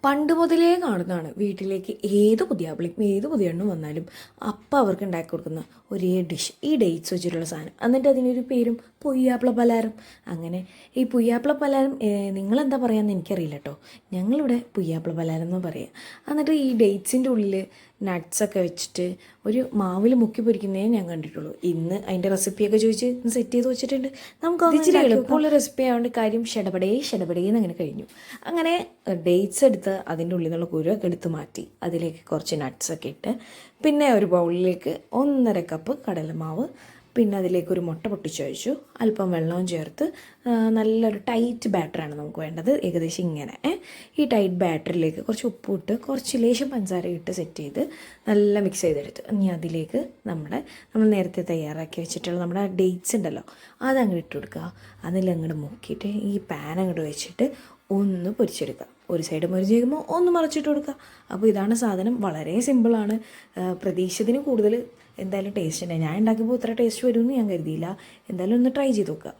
പണ്ട് മുതലേ കാണുന്നതാണ്. വീട്ടിലേക്ക് ഏത് പുതിയാപ്പിളയും ഏത് പുതിയണ്ണും വന്നാലും അപ്പം അവർക്ക് ഉണ്ടാക്കി കൊടുക്കുന്ന ഒരേ ഡിഷ് ഈ ഡേറ്റ്സ് വെച്ചിട്ടുള്ള സാധനം. എന്നിട്ട് അതിനൊരു പേരും പുയ്യാപ്പിള പലഹാരം. അങ്ങനെ ഈ പുയ്യാപ്പിള പലഹാരം നിങ്ങളെന്താ പറയാമെന്ന് എനിക്കറിയില്ല കേട്ടോ. ഞങ്ങളിവിടെ പുയ്യാപ്പിള പലഹാരം എന്ന് പറയാം. എന്നിട്ട് ഈ ഡേറ്റ്സിൻ്റെ ഉള്ളിൽ നട്ട്സൊക്കെ വെച്ചിട്ട് ഒരു മാവിൽ മുക്കി പൊരിക്കുന്നതേ ഞാൻ കണ്ടിട്ടുള്ളൂ. ഇന്ന് അതിൻ്റെ റെസിപ്പിയൊക്കെ ചോദിച്ച് സെറ്റ് ചെയ്ത് വെച്ചിട്ടുണ്ട്. നമുക്ക് ഇച്ചിരി എളുപ്പമുള്ള റെസിപ്പി ആയതുകൊണ്ട് കാര്യം ഷടപടേന്ന് അങ്ങനെ കഴിഞ്ഞു. അങ്ങനെ ഡേറ്റ്സ് എടുത്ത് അതിൻ്റെ ഉള്ളിൽ നിന്നുള്ള കുരുവൊക്കെ എടുത്ത് മാറ്റി അതിലേക്ക് കുറച്ച് നട്ട്സൊക്കെ ഇട്ട് പിന്നെ ഒരു ബൗളിലേക്ക് 1.5 കപ്പ് കടലമാവ്, പിന്നെ അതിലേക്ക് ഒരു മുട്ട പൊട്ടിച്ച് ഒഴിച്ചു, അല്പം വെള്ളവും ചേർത്ത് നല്ലൊരു ടൈറ്റ് ബാറ്ററാണ് നമുക്ക് വേണ്ടത്. ഏകദേശം ഇങ്ങനെ ഈ ടൈറ്റ് ബാറ്ററിലേക്ക് കുറച്ച് ഉപ്പ് ഇട്ട് കുറച്ച് ലേശം പഞ്ചസാര ഇട്ട് സെറ്റ് ചെയ്ത് നല്ല മിക്സ് ചെയ്തെടുത്ത് ഇനി അതിലേക്ക് നമ്മൾ നേരത്തെ തയ്യാറാക്കി വെച്ചിട്ടുള്ള നമ്മുടെ ഡേറ്റ്സ് ഉണ്ടല്ലോ അതങ്ങോട്ട് ഇട്ട് കൊടുക്കുക. അതിലങ്ങോട്ട് മുക്കിയിട്ട് ഈ പാൻ അങ്ങോട്ട് വെച്ചിട്ട് ഒന്ന് പൊരിച്ചെടുക്കുക. ഒരു സൈഡ് മൊരിച്ച് കഴിയുമ്പോൾ ഒന്ന് മറിച്ചിട്ട് കൊടുക്കുക. അപ്പോൾ ഇതാണ് സാധനം. വളരെ സിമ്പിളാണ്. പ്രതീക്ഷിച്ചതിന് കൂടുതൽ എന്തായാലും ടേസ്റ്റ് ഉണ്ട്. ഞാൻ ഉണ്ടാക്കിയപ്പോൾ ഇത്ര ടേസ്റ്റ് വരുമെന്ന് ഞാൻ കരുതിയില്ല. എന്തായാലും ഒന്ന് ട്രൈ ചെയ്ത് നോക്കുക.